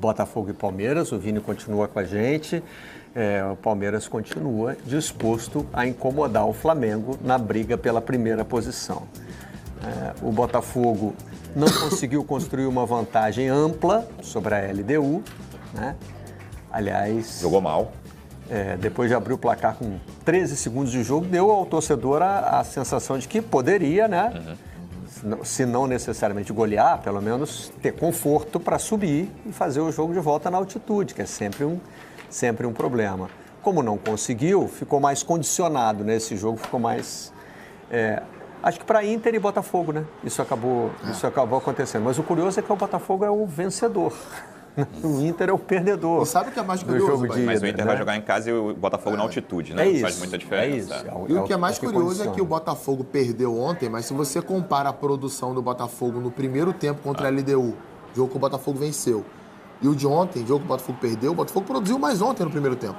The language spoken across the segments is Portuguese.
Botafogo e Palmeiras, o Vini continua com a gente. O Palmeiras continua disposto a incomodar o Flamengo na briga pela primeira posição. O Botafogo não conseguiu construir uma vantagem ampla sobre a LDU, né? Aliás... Jogou mal. Depois de abrir o placar com 13 segundos de jogo, deu ao torcedor a sensação de que poderia, né? Se não necessariamente golear, pelo menos ter conforto para subir e fazer o jogo de volta na altitude, que é sempre um problema. Como não conseguiu, ficou mais condicionado nesse jogo, ficou mais... acho que para Inter e Botafogo, né? Isso acabou acontecendo. Mas o curioso é que o Botafogo é o vencedor. O Inter é o perdedor. E sabe o que é mais curioso? Mas o Inter vai jogar em casa e o Botafogo na altitude, né? Faz muita diferença. E o que é mais curioso é que o Botafogo perdeu ontem, mas se você compara a produção do Botafogo no primeiro tempo contra a LDU, jogo que o Botafogo venceu, e o de ontem, jogo que o Botafogo perdeu, o Botafogo produziu mais ontem no primeiro tempo.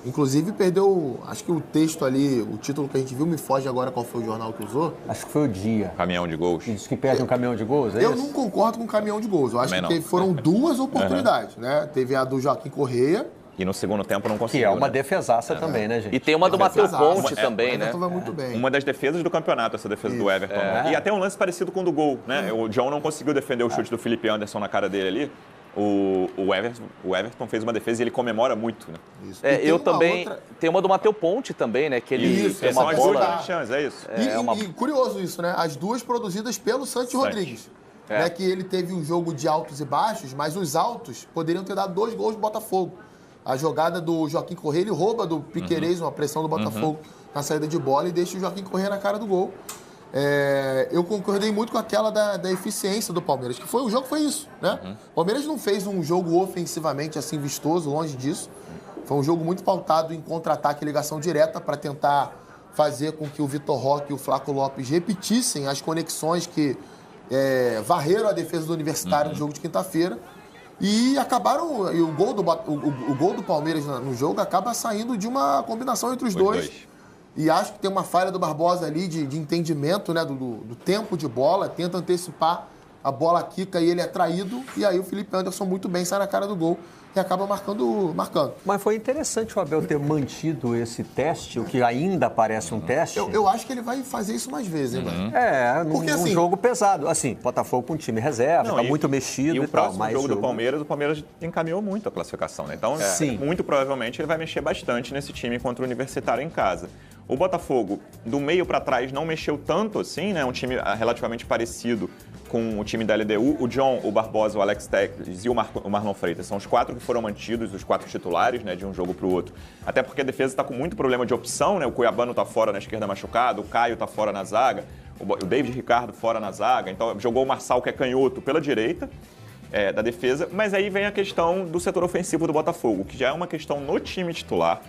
Inclusive perdeu, acho que o texto ali, o título que a gente viu, me foge agora qual foi o jornal que usou. Acho que foi o Dia. Caminhão de gols. Diz que perde um caminhão de gols, Eu não concordo com o caminhão de gols. Eu acho que foram duas oportunidades, né? Teve a do Joaquim Correia. E no segundo tempo não conseguiu. Que é uma defesaça também, né, gente? E tem uma do Matheus Ponte também, né? Muito bem. Uma das defesas do campeonato, essa defesa do Everton. E até um lance parecido com o do gol, né? O John não conseguiu defender o chute do Felipe Anderson na cara dele ali. O Everton fez uma defesa e ele comemora muito, né? Isso. Eu também... Tem uma do Matheus Ponte também, né? Que ele tem uma bola... chances, é isso. E curioso isso, né? As duas produzidas pelo Santi Rodrigues. Né? Que ele teve um jogo de altos e baixos, mas os altos poderiam ter dado 2 gols do Botafogo. A jogada do Joaquim Correia, ele rouba do Piquerez, uma pressão do Botafogo na saída de bola e deixa o Joaquim Correia na cara do gol. Eu concordei muito com aquela da eficiência do Palmeiras, que o jogo foi isso, né? O Palmeiras não fez um jogo ofensivamente assim vistoso, longe disso. Foi um jogo muito pautado em contra-ataque e ligação direta para tentar fazer com que o Vitor Roque e o Flaco Lopes repetissem as conexões que varreram a defesa do Universitário no jogo de quinta-feira. E acabaram. E o gol do Palmeiras no jogo acaba saindo de uma combinação entre os dois. E acho que tem uma falha do Barbosa ali de entendimento, né, do tempo de bola, tenta antecipar, a bola quica e ele é traído, e aí o Felipe Anderson muito bem sai na cara do gol e acaba marcando. Mas foi interessante o Abel ter mantido esse teste, o que ainda parece um teste. Eu acho que ele vai fazer isso mais vezes, hein, mano? Porque num jogo pesado. Assim, Botafogo com um time reserva, tá muito mexido e e o tal. próximo jogo do Palmeiras, o Palmeiras encaminhou muito a classificação, né? Então, muito provavelmente, ele vai mexer bastante nesse time contra o Universitário em casa. O Botafogo, do meio para trás, não mexeu tanto assim, né? Um time relativamente parecido com o time da LDU. O John, o Barbosa, o Alex Telles e o Marlon Freitas são os 4 que foram mantidos, os 4 titulares, né? De um jogo para o outro. Até porque a defesa está com muito problema de opção, né? O Cuiabano está fora na esquerda machucado, o Caio está fora na zaga, o David Ricardo fora na zaga. Então, jogou o Marçal, que é canhoto, pela direita da defesa. Mas aí vem a questão do setor ofensivo do Botafogo, que já é uma questão no time titular.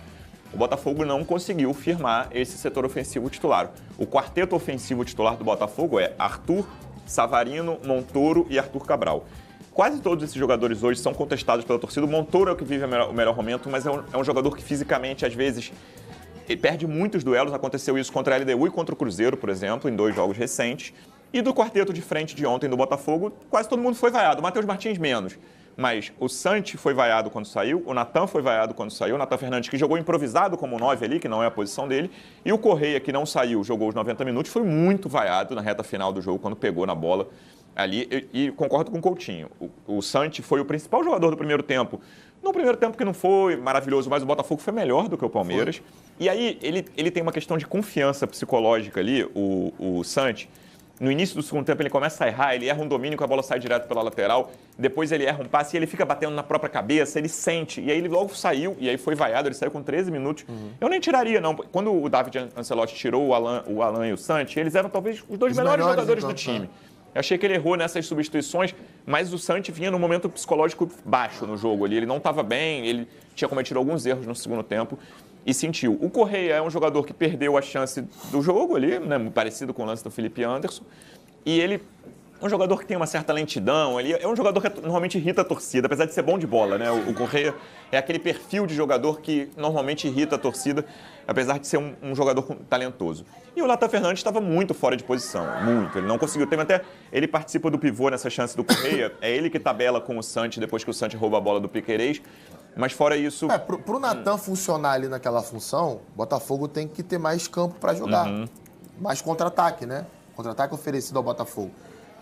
O Botafogo não conseguiu firmar esse setor ofensivo titular. O quarteto ofensivo titular do Botafogo é Arthur, Savarino, Montoro e Arthur Cabral. Quase todos esses jogadores hoje são contestados pela torcida. O Montoro é o que vive o melhor momento, mas é um jogador que fisicamente, às vezes, ele perde muitos duelos. Aconteceu isso contra a LDU e contra o Cruzeiro, por exemplo, em 2 jogos recentes. E do quarteto de frente de ontem do Botafogo, quase todo mundo foi vaiado. O Matheus Martins menos. Mas o Santi foi vaiado quando saiu, o Natan foi vaiado quando saiu, o Natan Fernandes, que jogou improvisado como 9 ali, que não é a posição dele, e o Correia, que não saiu, jogou os 90 minutos, foi muito vaiado na reta final do jogo, quando pegou na bola ali, e concordo com o Coutinho. O Santi foi o principal jogador do primeiro tempo. No primeiro tempo que não foi maravilhoso, mas o Botafogo foi melhor do que o Palmeiras. Foi. E aí ele tem uma questão de confiança psicológica ali, o Santi. No início do segundo tempo ele começa a errar, ele erra um domínio que a bola sai direto pela lateral, depois ele erra um passe e ele fica batendo na própria cabeça, ele sente, e aí ele logo saiu, e aí foi vaiado, ele saiu com 13 minutos. Eu nem tiraria, não. Quando o David Ancelotti tirou o Alan e o Santi, eles eram talvez os 2 melhores jogadores do time. Eu achei que ele errou nessas substituições, mas o Santi vinha num momento psicológico baixo no jogo ali, ele não estava bem, ele tinha cometido alguns erros no segundo tempo. E sentiu. O Correia é um jogador que perdeu a chance do jogo ali, né, parecido com o lance do Felipe Anderson, e ele um jogador que tem uma certa lentidão, ele é um jogador que normalmente irrita a torcida, apesar de ser bom de bola, né? O Correa é aquele perfil de jogador que normalmente irrita a torcida, apesar de ser um jogador talentoso. E o Natan Fernandes estava muito fora de posição, muito. Ele não conseguiu. Ele participa do pivô nessa chance do Correa, é ele que tabela com o Santi depois que o Santi rouba a bola do Piquerez. Mas fora isso... Pro Natan funcionar ali naquela função, o Botafogo tem que ter mais campo para jogar. Mais contra-ataque, né? Contra-ataque oferecido ao Botafogo.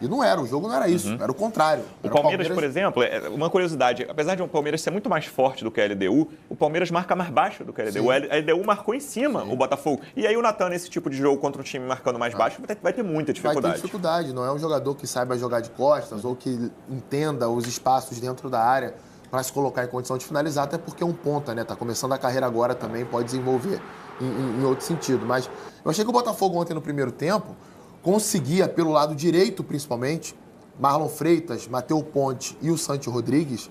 E não era, o jogo não era isso, era o contrário. O Palmeiras, por exemplo, uma curiosidade, apesar de o Palmeiras ser muito mais forte do que a LDU, o Palmeiras marca mais baixo do que a LDU. Sim. A LDU marcou em cima o Botafogo. E aí o Natan, nesse tipo de jogo contra um time marcando mais baixo, vai ter muita dificuldade. Vai ter dificuldade, não é um jogador que saiba jogar de costas ou que entenda os espaços dentro da área para se colocar em condição de finalizar, até porque é um ponta, né? Tá começando a carreira agora também, pode desenvolver em outro sentido. Mas eu achei que o Botafogo ontem no primeiro tempo conseguia, pelo lado direito principalmente, Marlon Freitas, Matheus Ponte e o Santi Rodrigues,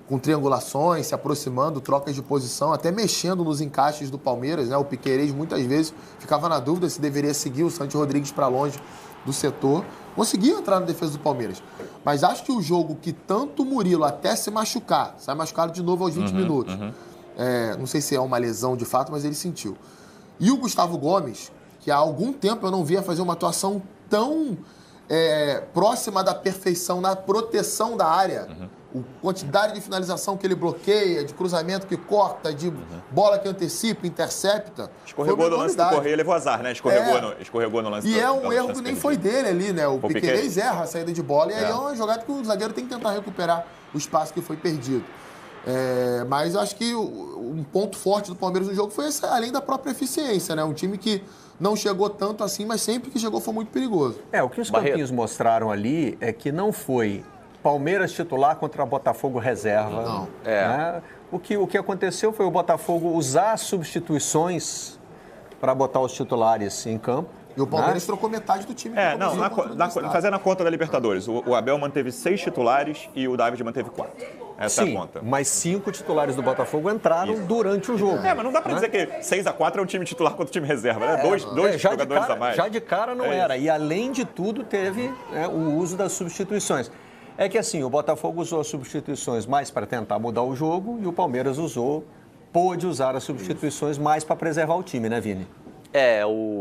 com triangulações, se aproximando, trocas de posição, até mexendo nos encaixes do Palmeiras, né? O Piquerez muitas vezes ficava na dúvida se deveria seguir o Santi Rodrigues para longe do setor. Conseguia entrar na defesa do Palmeiras. Mas acho que o jogo que tanto o Murilo até se machucar, sai machucado de novo aos 20 minutos, não sei se é uma lesão de fato, mas ele sentiu. E o Gustavo Gomes, que há algum tempo eu não via fazer uma atuação tão próxima da perfeição na proteção da área. A quantidade de finalização que ele bloqueia, de cruzamento que corta, de bola que antecipa, intercepta. Escorregou no lance do Correia, levou azar, né? Escorregou no lance do Correia. E é um erro que nem foi dele ali, né? O Piquerez erra a saída de bola e aí é uma jogada que o zagueiro tem que tentar recuperar o espaço que foi perdido. Mas eu acho que um ponto forte do Palmeiras no jogo foi esse, além da própria eficiência, né? Um time que não chegou tanto assim, mas sempre que chegou foi muito perigoso. O que os campinhos mostraram ali é que não foi Palmeiras titular contra Botafogo reserva. Não. Né? O que aconteceu foi o Botafogo usar substituições para botar os titulares em campo. E o Palmeiras trocou metade do time. Fazendo a conta da Libertadores, o Abel manteve 6 titulares e o David manteve 4. Essa é a conta. Mas 5 titulares do Botafogo entraram durante o jogo. Mas não dá para dizer que 6-4 é um time titular contra o time reserva, né? Dois jogadores a mais. Já de cara não era. E além de tudo, teve o uso das substituições. É que assim, o Botafogo usou as substituições mais para tentar mudar o jogo e o Palmeiras pôde usar as substituições mais para preservar o time, né, Vini?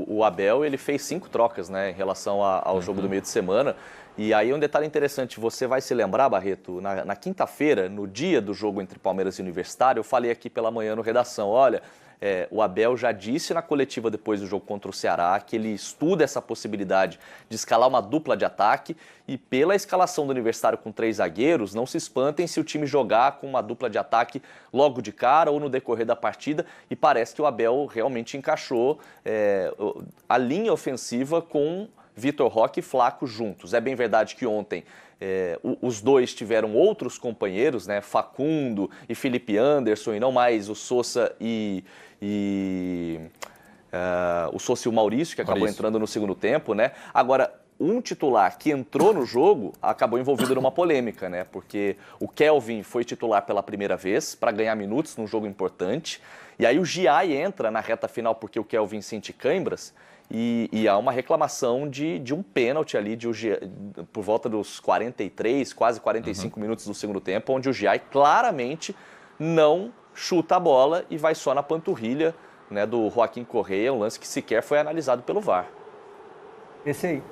O Abel, ele fez 5 trocas, né, em relação ao jogo do meio de semana. E aí um detalhe interessante, você vai se lembrar, Barreto, na quinta-feira, no dia do jogo entre Palmeiras e Universitário, eu falei aqui pela manhã no Redação, olha, o Abel já disse na coletiva depois do jogo contra o Ceará que ele estuda essa possibilidade de escalar uma dupla de ataque e pela escalação do Universitário com 3 zagueiros, não se espantem se o time jogar com uma dupla de ataque logo de cara ou no decorrer da partida e parece que o Abel realmente encaixou a linha ofensiva com Vitor Roque e Flaco juntos. É bem verdade que ontem os dois tiveram outros companheiros, né, Facundo e Felipe Anderson, e não mais o Sousa o Sousa e o Maurício, que acabou entrando no segundo tempo, né? Agora, um titular que entrou no jogo acabou envolvido numa polêmica, né? Porque o Kelvin foi titular pela primeira vez para ganhar minutos num jogo importante. E aí o Giai entra na reta final porque o Kelvin sente cãibras. E há uma reclamação de um pênalti ali por volta dos 43, quase 45 minutos do segundo tempo, onde o Giai claramente não chuta a bola e vai só na panturrilha, né, do Joaquim Correa, um lance que sequer foi analisado pelo VAR. Esse aí.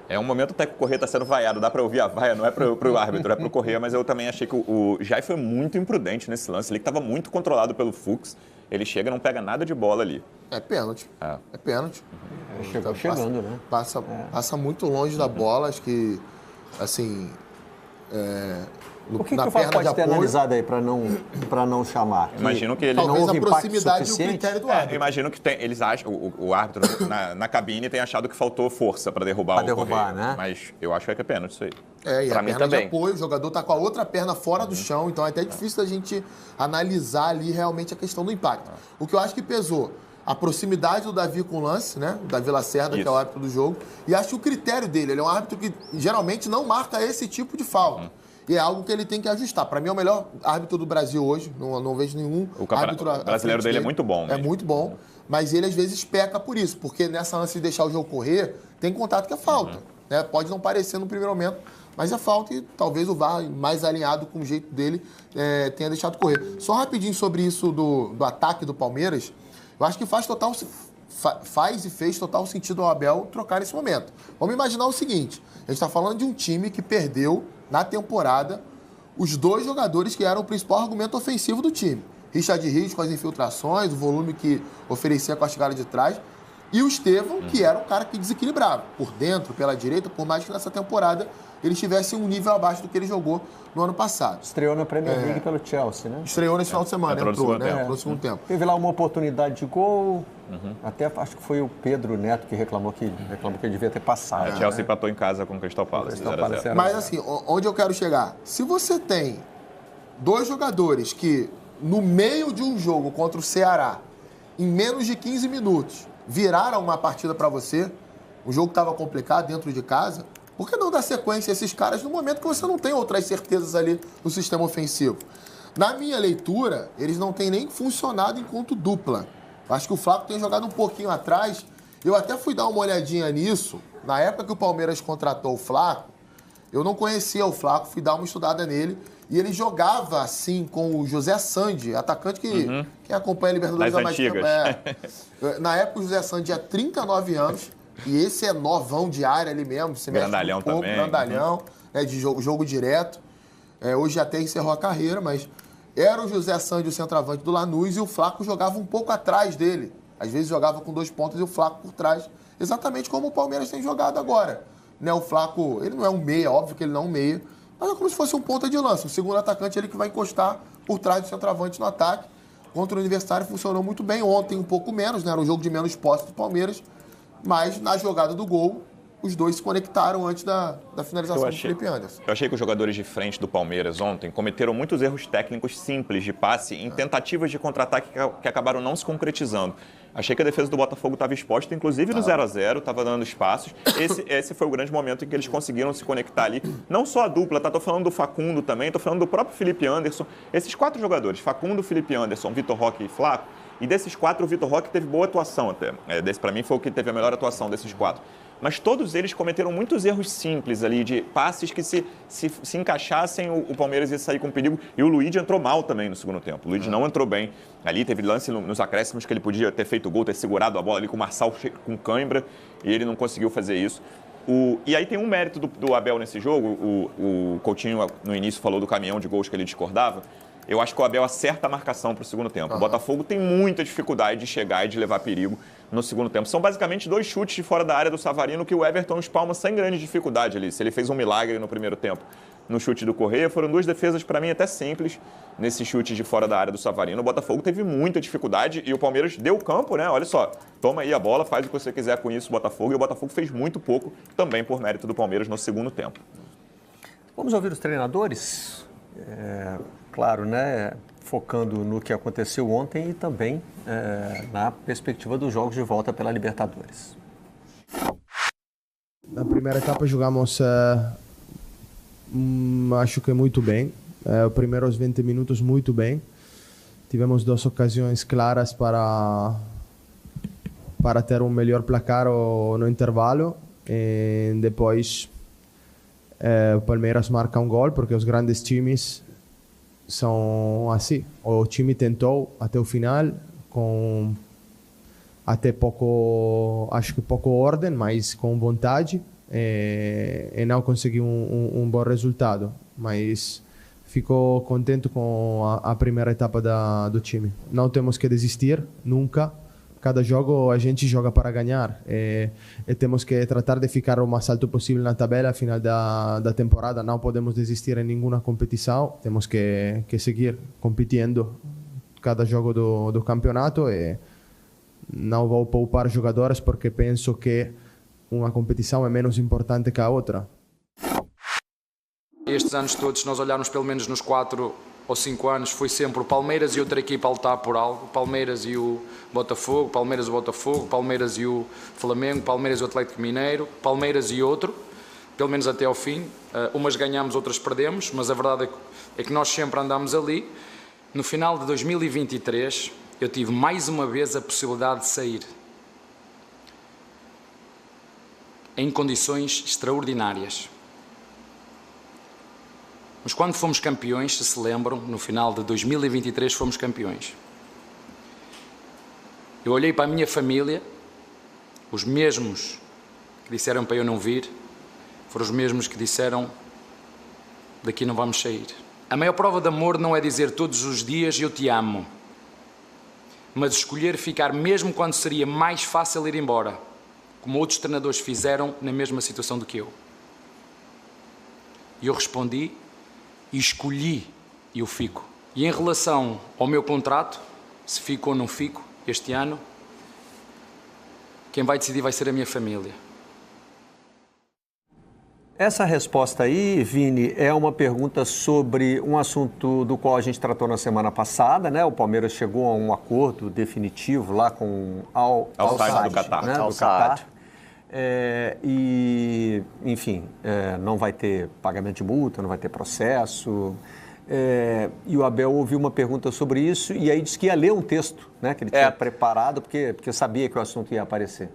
É um momento até que o Correa está sendo vaiado, dá para ouvir a vaia, não é para o árbitro, é para o Correa, mas eu também achei que o Giai foi muito imprudente nesse lance, ele estava muito controlado pelo Fux, ele chega e não pega nada de bola ali. É pênalti. É pênalti. Chegou chegando, né? Passa muito longe da bola, acho que, assim... O que o VAR pode ter analisado aí para não chamar? Imagino que ele talvez não houve a proximidade impacto e o suficiente. critério do árbitro. Imagino que eles acham, o árbitro na cabine tem achado que faltou força para derrubar o Correa, né? Mas eu acho que é pênalti isso aí. E a perna de apoio, o jogador está com a outra perna fora do chão, então é até difícil da gente analisar ali realmente a questão do impacto. O que eu acho que pesou, a proximidade do Davi com o lance, né? O Davi Lacerda, que é o árbitro do jogo, e acho que o critério dele, ele é um árbitro que geralmente não marca esse tipo de falta. E é algo que ele tem que ajustar. Para mim, é o melhor árbitro do Brasil hoje. Não vejo nenhum árbitro brasileiro dele é muito bom. É muito bom. Mas ele, às vezes, peca por isso. Porque nessa lance de deixar o jogo correr, tem contato que é falta. né? Pode não parecer no primeiro momento, mas é falta e talvez o VAR, mais alinhado com o jeito dele, tenha deixado correr. Só rapidinho sobre isso do ataque do Palmeiras, eu acho que faz e fez total sentido ao Abel trocar nesse momento. Vamos imaginar o seguinte, a gente está falando de um time que perdeu na temporada os 2 jogadores que eram o principal argumento ofensivo do time. Richard Rios com as infiltrações, o volume que oferecia com a chegada de trás, e o Estevão, que era um cara que desequilibrava por dentro, pela direita, por mais que nessa temporada ele estivesse um nível abaixo do que ele jogou no ano passado. Estreou na Premier League pelo Chelsea, né? Estreou nesse final de semana, entrou no segundo tempo. Teve lá uma oportunidade de gol, até acho que foi o Pedro Neto que reclamou que ele devia ter passado. O Chelsea empatou em casa com o Crystal Palace, 0-0. Mas assim, onde eu quero chegar? Se você tem 2 jogadores que, no meio de um jogo contra o Ceará, em menos de 15 minutos, viraram uma partida para você, o jogo estava complicado dentro de casa, por que não dar sequência a esses caras no momento que você não tem outras certezas ali no sistema ofensivo? Na minha leitura, eles não têm nem funcionado enquanto dupla. Acho que o Flaco tem jogado um pouquinho atrás. Eu até fui dar uma olhadinha nisso. Na época que o Palmeiras contratou o Flaco, eu não conhecia o Flaco, fui dar uma estudada nele. E ele jogava assim com o José Sandi, atacante que quem acompanha a Libertadores há mais tempo. Na época o José Sandi tinha 39 anos. E esse é novão de área ali mesmo. Se grandalhão mexe um pouco, também. Grandalhão, de jogo direto. Hoje até encerrou a carreira, mas era o José Sandi o centroavante do Lanús e o Flaco jogava um pouco atrás dele. Às vezes jogava com 2 pontas e o Flaco por trás. Exatamente como o Palmeiras tem jogado agora. Né, o Flaco, ele não é um meia, óbvio que ele não é um meia, mas é como se fosse um ponta de lança. O segundo atacante ele que vai encostar por trás do centroavante no ataque. Contra o Universitário funcionou muito bem. Ontem um pouco menos, né? Era um jogo de menos posse do Palmeiras. Mas na jogada do gol, os 2 se conectaram antes da finalização do Felipe Anderson. Eu achei que os jogadores de frente do Palmeiras ontem cometeram muitos erros técnicos simples de passe em tentativas de contra-ataque que acabaram não se concretizando. Achei que a defesa do Botafogo estava exposta, inclusive no 0-0, estava dando espaços. Esse foi o grande momento em que eles conseguiram se conectar ali. Não só a dupla, tá? Tô falando do Facundo também, tô falando do próprio Felipe Anderson. Esses 4 jogadores, Facundo, Felipe Anderson, Vitor Roque e Flaco, e desses 4, o Vitor Roque teve boa atuação até. Desse, para mim, foi o que teve a melhor atuação desses 4. Mas todos eles cometeram muitos erros simples ali, de passes que se encaixassem, o Palmeiras ia sair com perigo. E o Luigi entrou mal também no segundo tempo. O Luigi não entrou bem. Ali teve lance nos acréscimos que ele podia ter feito gol, ter segurado a bola ali com o Marçal com cãibra, e ele não conseguiu fazer isso. E aí tem um mérito do Abel nesse jogo. O Coutinho, no início, falou do caminhão de gols que ele discordava. Eu acho que o Abel acerta a marcação para o segundo tempo. O Botafogo tem muita dificuldade de chegar e de levar perigo no segundo tempo. São basicamente 2 chutes de fora da área do Savarino que o Everton espalma sem grande dificuldade ali. Se ele fez um milagre no primeiro tempo no chute do Correia, foram 2 defesas, para mim, até simples nesse chute de fora da área do Savarino. O Botafogo teve muita dificuldade e o Palmeiras deu o campo, né? Olha só, toma aí a bola, faz o que você quiser com isso, Botafogo. E o Botafogo fez muito pouco, também por mérito do Palmeiras no segundo tempo. Vamos ouvir os treinadores? Claro, né? Focando no que aconteceu ontem e também na perspectiva dos jogos de volta pela Libertadores. Na primeira etapa jogamos, acho que muito bem. Os primeiros 20 minutos muito bem. Tivemos 2 ocasiões claras para ter um melhor placar no intervalo. E depois o Palmeiras marca um gol, porque os grandes times são assim. O time tentou até o final, com até pouco, acho que pouco ordem, mas com vontade, e não conseguiu um bom resultado. Mas fico contente com a primeira etapa do time. Não temos que desistir, nunca. Cada jogo a gente joga para ganhar e temos que tratar de ficar o mais alto possível na tabela ao final da temporada. Não podemos desistir em nenhuma competição, temos que seguir competindo cada jogo do campeonato e não vou poupar jogadores porque penso que uma competição é menos importante que a outra. Estes anos todos, se nós olharmos pelo menos nos 4 ou 5 anos, foi sempre o Palmeiras e outra equipa a lutar por algo. Palmeiras e o Botafogo, Palmeiras e o Botafogo, Palmeiras e o Flamengo, Palmeiras e o Atlético Mineiro, Palmeiras e outro, pelo menos até ao fim. Umas ganhamos, outras perdemos, mas a verdade é que nós sempre andamos ali. No final de 2023, eu tive mais uma vez a possibilidade de sair. em condições extraordinárias. Mas quando fomos campeões, se lembram, no final de 2023 fomos campeões. Eu olhei para a minha família, os mesmos que disseram para eu não vir, foram os mesmos que disseram daqui não vamos sair. A maior prova de amor não é dizer todos os dias eu te amo, mas escolher ficar mesmo quando seria mais fácil ir embora, como outros treinadores fizeram na mesma situação do que eu. E eu respondi e escolhi e eu fico. E em relação ao meu contrato, se fico ou não fico este ano, quem vai decidir vai ser a minha família. Essa resposta aí, Vini, é uma pergunta sobre um assunto do qual a gente tratou na semana passada, né? O Palmeiras chegou a um acordo definitivo lá com Al Sadd, do Qatar. Né? Do Qatar. E, enfim, não vai ter pagamento de multa, não vai ter processo. E o Abel ouviu uma pergunta sobre isso e aí disse que ia ler um texto, né? Que ele tinha preparado porque sabia que o assunto ia aparecer.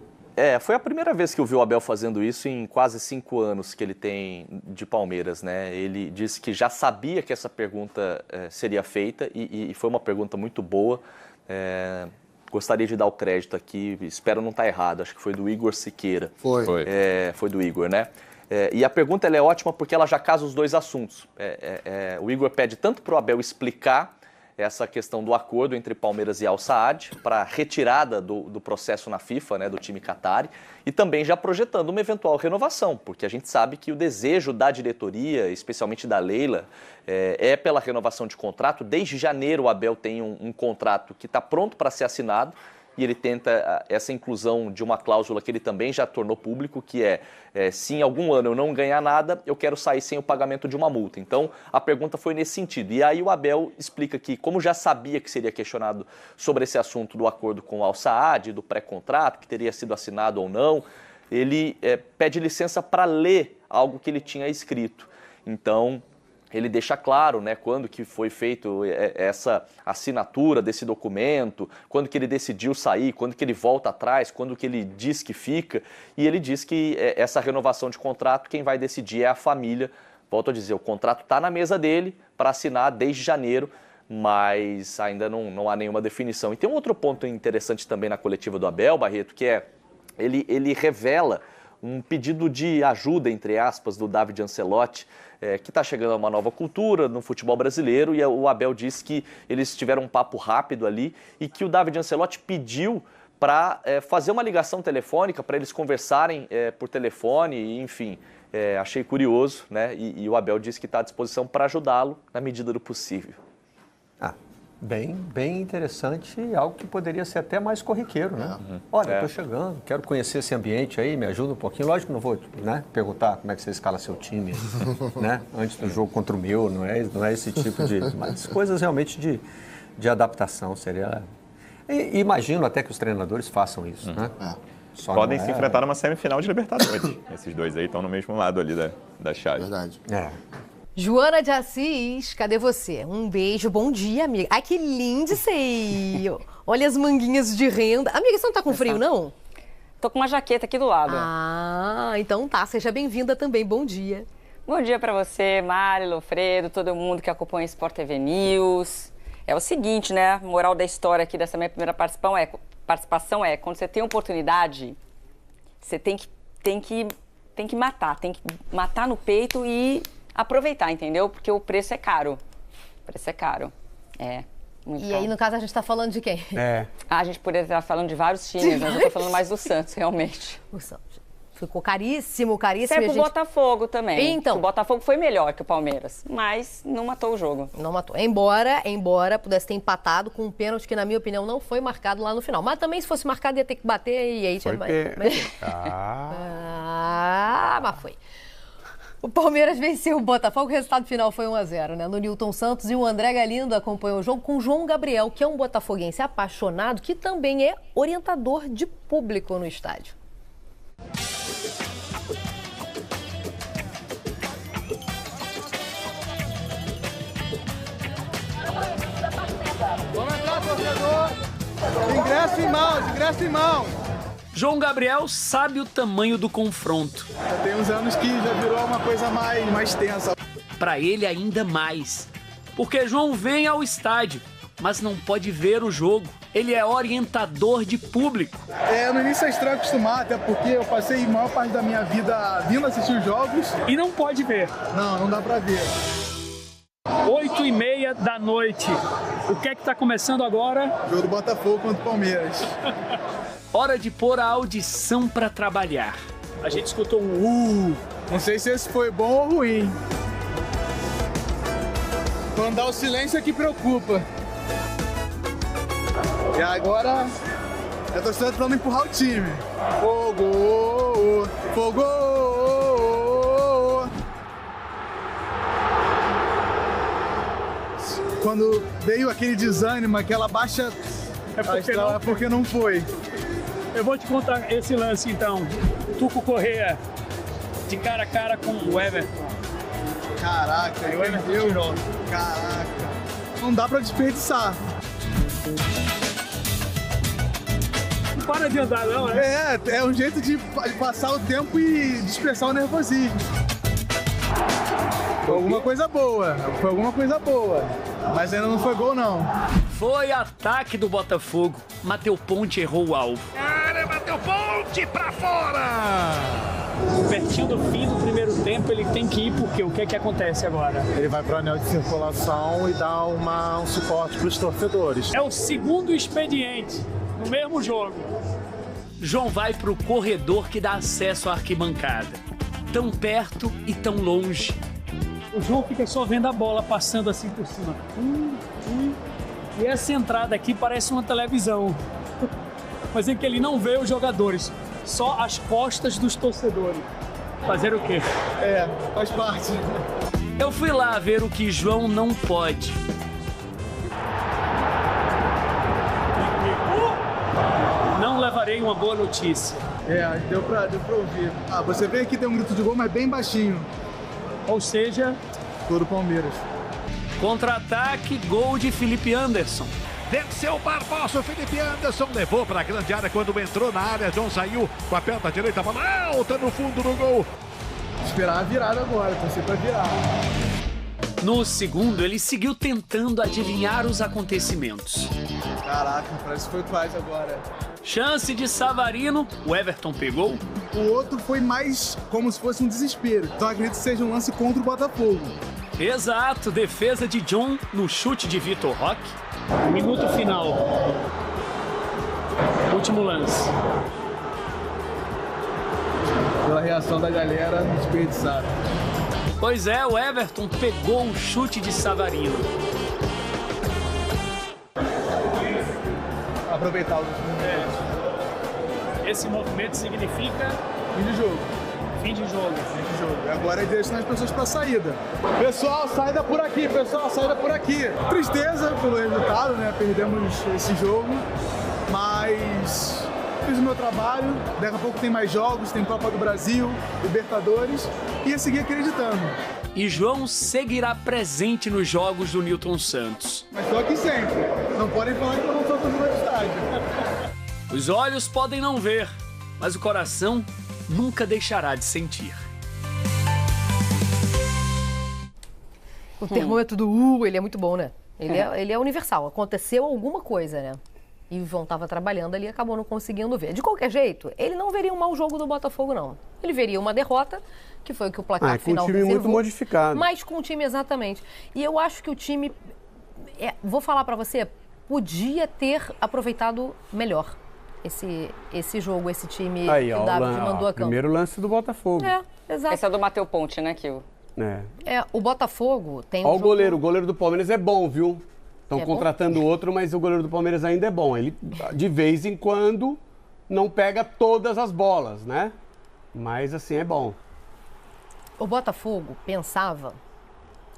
Foi a primeira vez que eu vi o Abel fazendo isso em quase 5 anos que ele tem de Palmeiras, né? Ele disse que já sabia que essa pergunta seria feita e foi uma pergunta muito boa. Gostaria de dar o crédito aqui, espero não estar errado, acho que foi do Igor Siqueira. Foi do Igor, né? E a pergunta ela é ótima porque ela já casa os dois assuntos. O Igor pede tanto para o Abel explicar essa questão do acordo entre Palmeiras e Al Sadd para retirada do processo na FIFA, né, do time qatari, e também já projetando uma eventual renovação, porque a gente sabe que o desejo da diretoria, especialmente da Leila, é pela renovação de contrato. Desde janeiro o Abel tem um contrato que está pronto para ser assinado, e ele tenta essa inclusão de uma cláusula que ele também já tornou público, que se em algum ano eu não ganhar nada, eu quero sair sem o pagamento de uma multa. Então, a pergunta foi nesse sentido. E aí o Abel explica que, como já sabia que seria questionado sobre esse assunto do acordo com o Al Sadd, do pré-contrato, que teria sido assinado ou não, ele pede licença para ler algo que ele tinha escrito. Então, ele deixa claro, né, quando que foi feito essa assinatura desse documento, quando que ele decidiu sair, quando que ele volta atrás, quando que ele diz que fica. E ele diz que essa renovação de contrato, quem vai decidir é a família. Volto a dizer, o contrato está na mesa dele para assinar desde janeiro, mas ainda não há nenhuma definição. E tem um outro ponto interessante também na coletiva do Abel, Barreto, que ele revela um pedido de ajuda, entre aspas, do David Ancelotti, que está chegando a uma nova cultura no futebol brasileiro, e o Abel disse que eles tiveram um papo rápido ali e que o David Ancelotti pediu para fazer uma ligação telefônica, para eles conversarem por telefone, e, enfim, achei curioso, né? E o Abel disse que está à disposição para ajudá-lo na medida do possível. Bem interessante e algo que poderia ser até mais corriqueiro, né? Olha, estou chegando, quero conhecer esse ambiente aí, me ajuda um pouquinho. Lógico que não vou, né, perguntar como é que você escala seu time, né, antes do jogo contra o meu, não é esse tipo de... Mas coisas realmente de adaptação, seria... E imagino até que os treinadores façam isso, né? Podem se enfrentar numa semifinal de Libertadores. Esses dois aí estão no mesmo lado ali da chave. Verdade. Joana de Assis, cadê você? Um beijo, bom dia, amiga. Ai, que lindo isso aí. Olha as manguinhas de renda. Amiga, você não tá com frio, não? Tô com uma jaqueta aqui do lado. Então tá. Seja bem-vinda também. Bom dia. Bom dia pra você, Mari, Lofredo, todo mundo que acompanha o Sport TV News. É o seguinte, né? A moral da história aqui dessa minha primeira participação é quando você tem oportunidade, você tem que matar no peito e aproveitar, entendeu? Porque o preço é caro. O preço é caro. Muito caro. Aí, no caso, a gente tá falando de quem? A gente poderia estar falando de vários times, mas eu tô falando mais do Santos, realmente. O Santos. Ficou caríssimo. Serve pro Botafogo também. Então. O Botafogo foi melhor que o Palmeiras, mas não matou o jogo. Não matou. Embora pudesse ter empatado com um pênalti que, na minha opinião, não foi marcado lá no final. Mas também, se fosse marcado, ia ter que bater e aí tinha mais. Mas foi. O Palmeiras venceu o Botafogo, o resultado final foi 1-0, né? No Newton Santos, e o André Galindo acompanhou o jogo com o João Gabriel, que é um botafoguense apaixonado, que também é orientador de público no estádio. Vamos entrar, torcedor! Ingresso em mãos, ingresso em mãos! João Gabriel sabe o tamanho do confronto. Já tem uns anos que já virou uma coisa mais tensa. Para ele ainda mais, porque João vem ao estádio, mas não pode ver o jogo. Ele é orientador de público. No início é estranho acostumar, até porque eu passei a maior parte da minha vida vindo assistir os jogos. E não pode ver. Não dá pra ver. 8h30 da noite. O que é que tá começando agora? Jogo do Botafogo contra o Palmeiras. Hora de pôr a audição para trabalhar. A gente escutou um Não sei se esse foi bom ou ruim. Quando dá o silêncio é que preocupa. E agora a torcida tentando empurrar o time. Fogo, fogo. Quando veio aquele desânimo, aquela baixa, é porque não foi. Eu vou te contar esse lance então. Tuco Corrêa de cara a cara com o Everton. Caraca, o Everton tirou. Caraca. Não dá pra desperdiçar. Não para de andar não, né? É um jeito de passar o tempo e dispersar o nervosismo. Foi alguma coisa boa, mas ainda não foi gol não. Foi ataque do Botafogo. Matheus Ponte errou o alvo. Cara, Matheus Ponte pra fora! Pertinho do fim do primeiro tempo, ele tem que ir porque o que é que acontece agora? Ele vai para o anel de circulação e dá um suporte para os torcedores. É o segundo expediente no mesmo jogo. João vai para o corredor que dá acesso à arquibancada. Tão perto e tão longe. O João fica só vendo a bola passando assim por cima. E essa entrada aqui parece uma televisão. Mas é que ele não vê os jogadores, só as costas dos torcedores. Fazer o quê? Faz parte. Eu fui lá ver o que João não pode. Não levarei uma boa notícia. Deu pra ouvir. Você vê aqui tem um grito de gol, mas bem baixinho. Ou seja, gol do Palmeiras. Contra-ataque, gol de Felipe Anderson. Venceu o Barbosa, o Felipe Anderson levou para a grande área quando entrou na área. João saiu com a perna direita, a bola alta no fundo do gol. Esperar a virada agora, torcer pra virar. No segundo, ele seguiu tentando adivinhar os acontecimentos. Caraca, parece que foi quase agora. Chance de Savarino, o Everton pegou. O outro foi mais como se fosse um desespero. Então acredito que seja um lance contra o Botafogo. Exato, defesa de John no chute de Vitor Roque. Minuto final. Último lance. Pela reação da galera, desperdiçaram. Pois é, o Everton pegou o chute de Savarino. Aproveitar os momentos. Esse movimento significa fim de jogo. Fim de jogo. E agora é direcionar as pessoas para a saída. Pessoal, saída por aqui, pessoal, saída por aqui. Tristeza pelo resultado, né? Perdemos esse jogo, mas fiz o meu trabalho. Daqui a pouco tem mais jogos, tem Copa do Brasil, Libertadores, e ia seguir acreditando. E João seguirá presente nos jogos do Nilton Santos. Mas estou aqui sempre. Não podem falar que eu não sou torcedor de estádio. Os olhos podem não ver, mas o coração nunca deixará de sentir. O termômetro do ele é muito bom, né? Ele é universal. Aconteceu alguma coisa, né? E o João estava trabalhando ali e acabou não conseguindo ver. De qualquer jeito, ele não veria um mau jogo do Botafogo, não. Ele veria uma derrota, que foi o que o placar final com um time muito modificado. Mas com um time, exatamente. E eu acho que o time, vou falar para você, podia ter aproveitado melhor esse jogo, esse time aí, que o David mandou a campo. Primeiro lance do Botafogo. Exato. Esse é do Matheus Ponte, né, que o Botafogo tem o goleiro do Palmeiras é bom, viu? Estão contratando outro, mas o goleiro do Palmeiras ainda é bom. Ele, de vez em quando, não pega todas as bolas, né? Mas, assim, é bom. O Botafogo pensava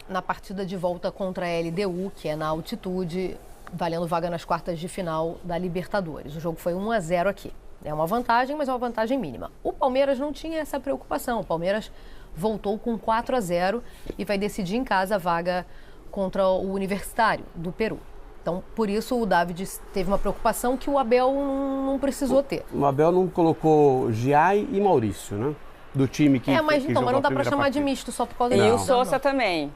na partida de volta contra a LDU, que é na altitude, valendo vaga nas quartas de final da Libertadores. O jogo foi 1-0 aqui. É uma vantagem, mas é uma vantagem mínima. O Palmeiras não tinha essa preocupação. O Palmeiras voltou com 4-0 e vai decidir em casa a vaga contra o Universitário do Peru. Então, por isso, o David teve uma preocupação que o Abel não precisou ter. O Abel não colocou Giai e Maurício, né? Do time que mas que então, mas não dá para chamar partida. de misto só por causa E disso. o Sousa também.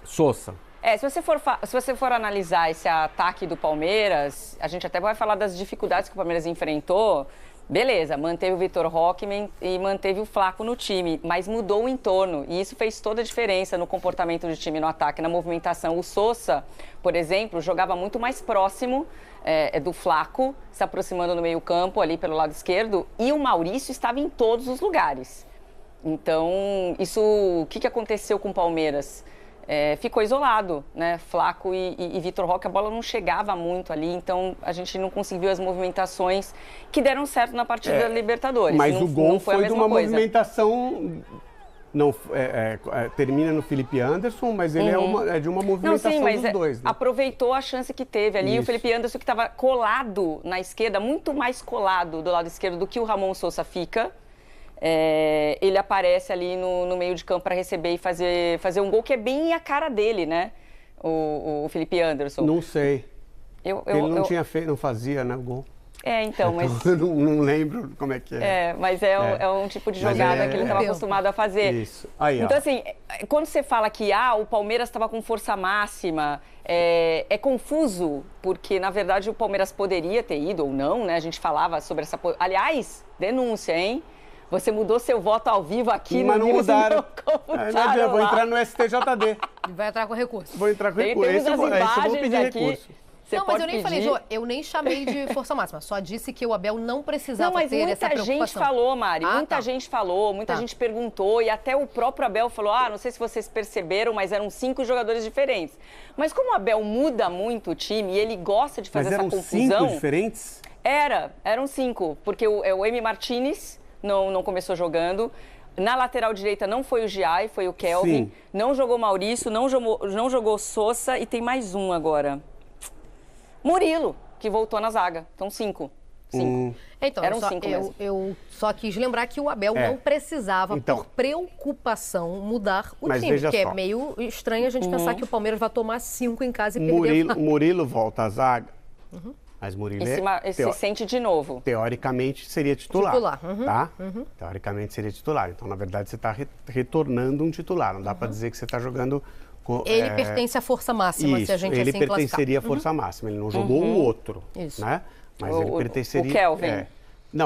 Sousa. Se você for analisar esse ataque do Palmeiras, a gente até vai falar das dificuldades que o Palmeiras enfrentou. Beleza, manteve o Vitor Roque e manteve o Flaco no time, mas mudou o entorno. E isso fez toda a diferença no comportamento do time no ataque, na movimentação. O Sousa, por exemplo, jogava muito mais próximo do Flaco, se aproximando no meio-campo, ali pelo lado esquerdo, e o Maurício estava em todos os lugares. Então, o que aconteceu com o Palmeiras? Ficou isolado, né? Flaco e Vitor Roque, a bola não chegava muito ali, então a gente não conseguiu as movimentações que deram certo na partida da Libertadores. Mas o gol foi de uma coisa. movimentação, termina no Felipe Anderson, mas ele é de uma movimentação dos dois. Né? Aproveitou a chance que teve ali, Isso. o Felipe Anderson que estava colado na esquerda, muito mais colado do lado esquerdo do que o Ramon Sousa fica. Ele aparece ali no meio de campo para receber e fazer um gol que é bem a cara dele, né? O Felipe Anderson. Não sei. Ele não tinha feito, não fazia, né, o gol. Então, mas... Eu não lembro como é que é. Mas é um tipo de jogada que ele estava acostumado a fazer. Isso. Aí, então, assim, quando você fala que o Palmeiras estava com força máxima, é confuso, porque, na verdade, o Palmeiras poderia ter ido ou não, né? A gente falava sobre essa... Aliás, denúncia, hein? Você mudou seu voto ao vivo aqui mas no não mudaram. Não vou entrar no STJD. Vai entrar com recurso. Vou entrar com recurso. Temos as imagens vou pedir aqui. recurso. Não, mas eu nem falei, Jô, eu nem chamei de força máxima, só disse que o Abel não precisava ter essa preocupação. Muita gente falou, Mari, gente falou, muita gente perguntou, e até o próprio Abel falou, não sei se vocês perceberam, mas eram 5 jogadores diferentes. Mas como o Abel muda muito o time, e ele gosta de fazer essa confusão... Mas eram 5 diferentes? Eram 5, porque o Emi Martinez não começou jogando... Na lateral direita não foi o Giai, foi o Kelvin. Sim. Não jogou Maurício, não jogou Sousa e tem mais um agora. Murilo, que voltou na zaga. Então, 5. Então, eram 5 mesmo. Eu só quis lembrar que o Abel não precisava, por preocupação, mudar o time. Porque é meio estranho a gente pensar que o Palmeiras vai tomar 5 em casa e perder. Murilo volta à zaga. Mas Murilo se sente de novo. Teoricamente seria titular. Tá? Teoricamente seria titular. Então, na verdade, você está retornando um titular. Não dá para dizer que você está jogando... Ele pertence à força máxima, se a gente ele assim pertenceria à força máxima. Ele não jogou o outro. Isso. Né? Mas ele pertenceria... O Kelvin,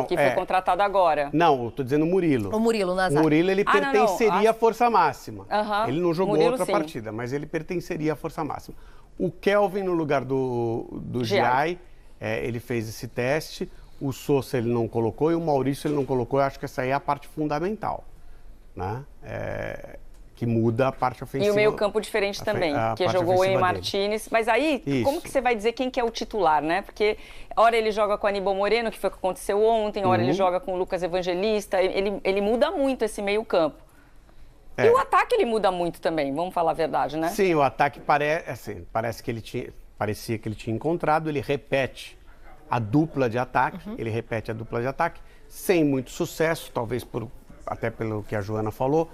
que foi contratado agora. Não, eu estou dizendo o Murilo. O Murilo na zaga. O Murilo, ele pertenceria à força máxima. Ele não jogou outra partida, mas ele pertenceria à força máxima. O Kelvin, no lugar do Giai, ele fez esse teste. O Sousa ele não colocou e o Maurício ele não colocou. Eu acho que essa aí é a parte fundamental, né? Que muda a parte ofensiva. E o meio-campo diferente também, que jogou o Emi Martinez. Mas aí, como que você vai dizer quem que é o titular, né? Porque hora ele joga com o Aníbal Moreno, que foi o que aconteceu ontem, hora ele joga com o Lucas Evangelista. Ele muda muito esse meio-campo. E o ataque ele muda muito também, vamos falar a verdade, né? Sim, o ataque parece que parecia que ele tinha encontrado, ele repete a dupla de ataque, sem muito sucesso, talvez até pelo que a Joana falou,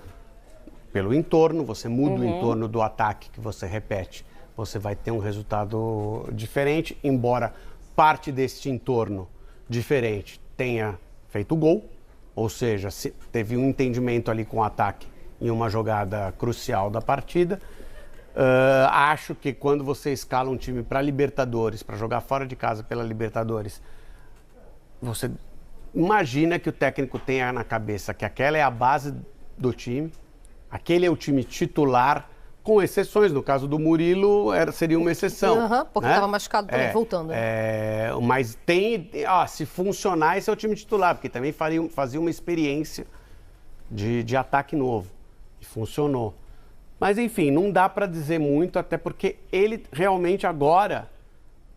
pelo entorno, você muda o entorno do ataque que você repete, você vai ter um resultado diferente, embora parte deste entorno diferente tenha feito gol, ou seja, teve um entendimento ali com o ataque em uma jogada crucial da partida. Acho que quando você escala um time para Libertadores, para jogar fora de casa pela Libertadores, você imagina que o técnico tenha na cabeça que aquela é a base do time, aquele é o time titular, com exceções. No caso do Murilo, seria uma exceção. Porque estava machucado também, voltando. Mas se funcionar, esse é o time titular, porque também fazia uma experiência de ataque novo. E funcionou. Mas, enfim, não dá para dizer muito, até porque ele realmente agora,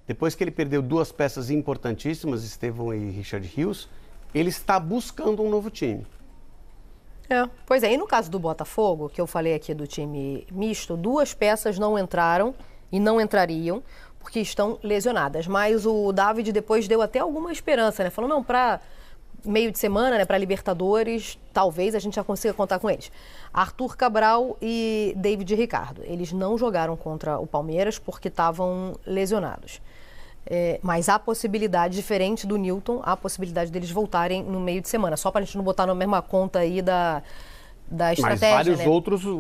depois que ele perdeu 2 peças importantíssimas, Estevão e Richard Rios, ele está buscando um novo time. Pois é, e no caso do Botafogo, que eu falei aqui do time misto, 2 peças não entraram e não entrariam porque estão lesionadas. Mas o David depois deu até alguma esperança, né? Falou, não, meio de semana, né, para Libertadores, talvez a gente já consiga contar com eles. Arthur Cabral e David Ricardo. Eles não jogaram contra o Palmeiras porque estavam lesionados. Mas há possibilidade, diferente do Newton, há possibilidade deles voltarem no meio de semana. Só para a gente não botar na mesma conta aí da estratégia, mas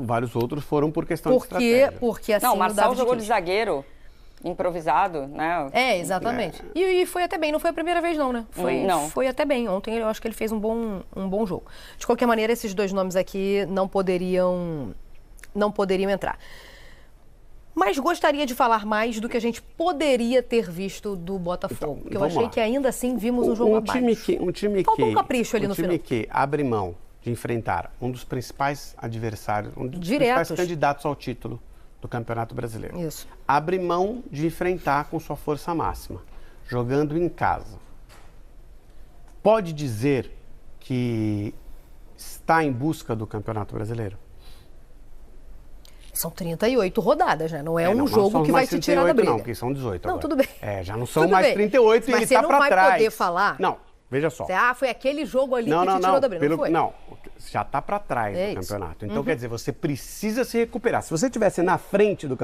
vários outros foram por questão de estratégia. Porque assim, não, o Marçal jogou de zagueiro. Improvisado, né? Exatamente. E foi até bem, não foi a primeira vez não, né? Foi até bem. Ontem eu acho que ele fez um bom jogo. De qualquer maneira, esses dois nomes aqui não poderiam entrar. Mas gostaria de falar mais do que a gente poderia ter visto do Botafogo. Porque eu achei que ainda assim vimos um jogo abaixo. Falta um capricho ali no final. Um time que abre mão de enfrentar um dos principais adversários, um dos principais candidatos ao título do Campeonato Brasileiro. Isso. Abre mão de enfrentar com sua força máxima, jogando em casa. Pode dizer que está em busca do Campeonato Brasileiro? São 38 rodadas, né? Não é um jogo que vai te tirar da briga. Não, porque são 18 agora. Não, tudo bem. Já não são mais 38 e ele está para trás. Mas você não vai poder falar... Não, veja só. Foi aquele jogo ali que te tirou da briga, não foi? Não, já está para trás do campeonato. Então, quer dizer, você precisa se recuperar. Se você estivesse na frente do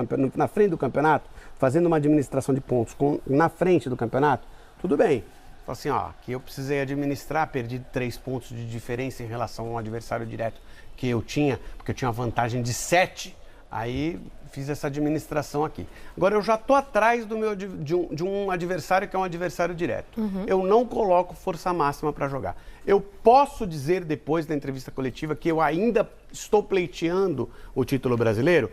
campeonato, fazendo uma administração de pontos na frente do campeonato, tudo bem. Fala assim, aqui eu precisei administrar, perdi 3 pontos de diferença em relação a um adversário direto que eu tinha, porque eu tinha uma vantagem de 7. Aí fiz essa administração aqui. Agora eu já estou atrás de um adversário que é um adversário direto. Eu não coloco força máxima para jogar. Eu posso dizer depois da entrevista coletiva que eu ainda estou pleiteando o título brasileiro?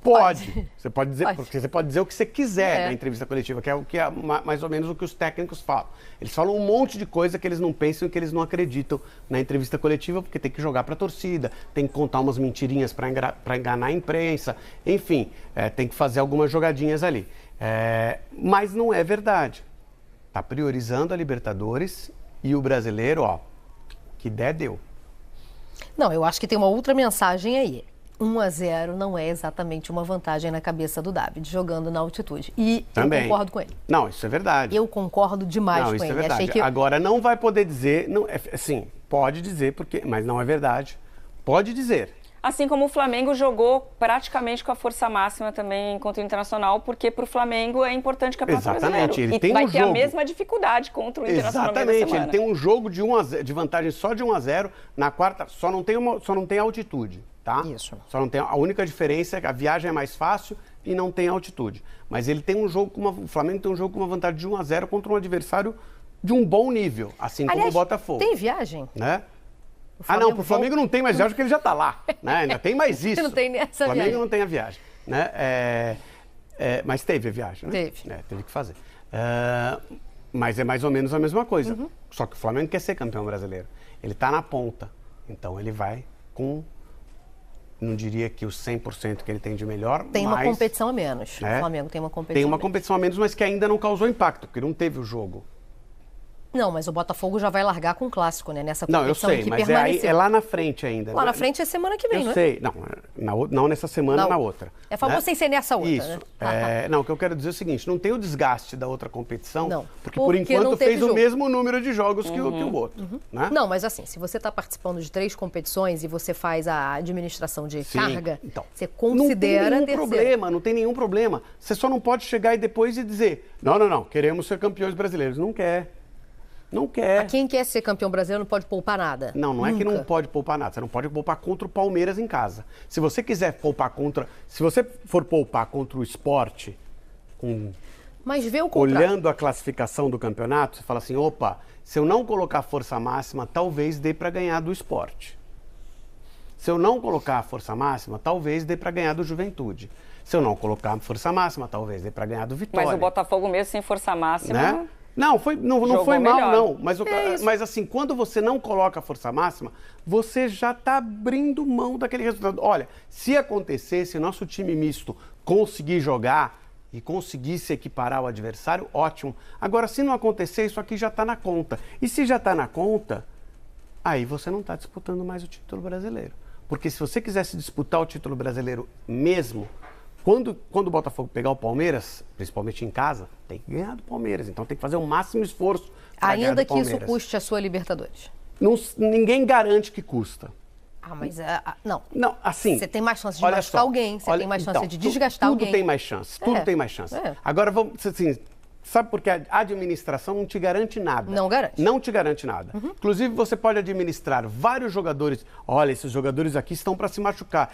Pode. Você pode dizer, porque você pode dizer o que você quiser na entrevista coletiva, que é mais ou menos o que os técnicos falam. Eles falam um monte de coisa que eles não pensam e que eles não acreditam na entrevista coletiva, porque tem que jogar para a torcida, tem que contar umas mentirinhas para enganar a imprensa, enfim, tem que fazer algumas jogadinhas ali. Mas não é verdade. Está priorizando a Libertadores e o brasileiro, que der, deu. Não, eu acho que tem uma outra mensagem aí. 1-0 não é exatamente uma vantagem na cabeça do David, jogando na altitude. E também. Eu concordo com ele. Não, isso é verdade. Eu concordo demais com ele. Isso é verdade. Achei que... Agora, não vai poder dizer... Sim, pode dizer, mas não é verdade. Pode dizer. Assim como o Flamengo jogou praticamente com a força máxima também contra o Internacional, porque para o Flamengo é importante o Campeonato Brasileiro. Ele tem vai ter a mesma dificuldade contra o Internacional. Exatamente, ele tem um jogo de vantagem só de 1-0 na quarta, só não tem altitude. Tá? Isso. Só não tem, a única diferença é que a viagem é mais fácil e não tem altitude. Mas ele tem um jogo o Flamengo tem um jogo com uma vantagem de 1-0 contra um adversário de um bom nível, assim como o Botafogo. Tem viagem? Né? Não, pro Flamengo não tem mais viagem porque ele já tá lá, né? Ainda tem mais isso. Não tem nessa viagem. O Flamengo não tem a viagem, né? Mas teve a viagem, né? Teve que fazer. Mas é mais ou menos a mesma coisa. Só que o Flamengo quer ser campeão brasileiro. Ele tá na ponta, então ele vai com... Não diria que os 100% que ele tem de melhor, tem uma competição a menos. O Flamengo tem uma competição Tem uma competição a menos, mas que ainda não causou impacto, porque não teve o jogo. Não, mas o Botafogo já vai largar com o clássico, né? Nessa competição que permaneceu. Não, eu sei, mas é lá na frente ainda. Lá na frente é semana que vem, né? Eu sei. Não nessa semana, na outra. Falou sem ser nessa outra, Isso. Né? Não, o que eu quero dizer é o seguinte, não tem o desgaste da outra competição, porque por enquanto enquanto fez jogo. O mesmo número de jogos que o outro. Né? Não, mas assim, se você está participando de 3 competições e você faz a administração de carga, você considera Não tem nenhum problema. Você só não pode chegar e depois e dizer, não, queremos ser campeões brasileiros. Não quer. Não quer. Quem quer ser campeão brasileiro não pode poupar nada. Não é que não pode poupar nada. Você não pode poupar contra o Palmeiras em casa. Se você quiser poupar se você for poupar contra o Sport, mas vê o contrário. Olhando a classificação do campeonato, você fala assim, se eu não colocar força máxima, talvez dê para ganhar do Sport. Se eu não colocar a força máxima, talvez dê para ganhar do Juventude. Se eu não colocar a força máxima, talvez dê para ganhar do Vitória. Mas o Botafogo mesmo sem força máxima... Né? Não foi mal, não. Mas assim, quando você não coloca a força máxima, você já está abrindo mão daquele resultado. Olha, se acontecesse, nosso time misto conseguir jogar e conseguir se equiparar ao adversário, ótimo. Agora, se não acontecer, isso aqui já está na conta. E se já está na conta, aí você não está disputando mais o título brasileiro. Porque se você quisesse disputar o título brasileiro mesmo, Quando o Botafogo pegar o Palmeiras, principalmente em casa, tem que ganhar do Palmeiras. Então tem que fazer o máximo esforço para ganhar do Palmeiras. Ainda que isso custe a sua Libertadores. Ninguém garante que custa. Mas não. Não, assim. Você tem mais chance de machucar alguém, você tem mais chance de desgastar alguém. Tudo tem mais chance, tudo tem mais chance. Agora, vamos, assim, sabe por que a administração não te garante nada? Não garante. Não te garante nada. Inclusive, você pode administrar vários jogadores. Olha, esses jogadores aqui estão para se machucar,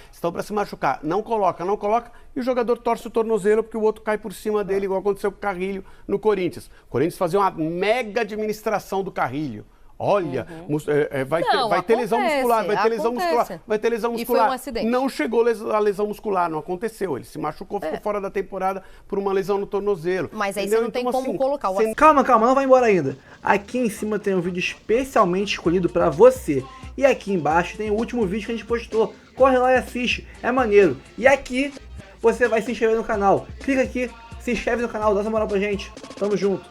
Não coloca, e o jogador torce o tornozelo porque o outro cai por cima dele, igual aconteceu com o Carrilho no Corinthians. O Corinthians fazia uma mega administração do Carrilho. Olha, vai ter lesão muscular, vai ter lesão muscular. E foi um acidente. Não chegou a lesão muscular, não aconteceu. Ele se machucou, ficou fora da temporada por uma lesão no tornozelo. Mas aí você não tem como colocar o acidente. Calma, não vai embora ainda. Aqui em cima tem um vídeo especialmente escolhido pra você. E aqui embaixo tem o último vídeo que a gente postou. Corre lá e assiste, é maneiro. E aqui você vai se inscrever no canal. Clica aqui, se inscreve no canal, dá essa moral pra gente. Tamo junto.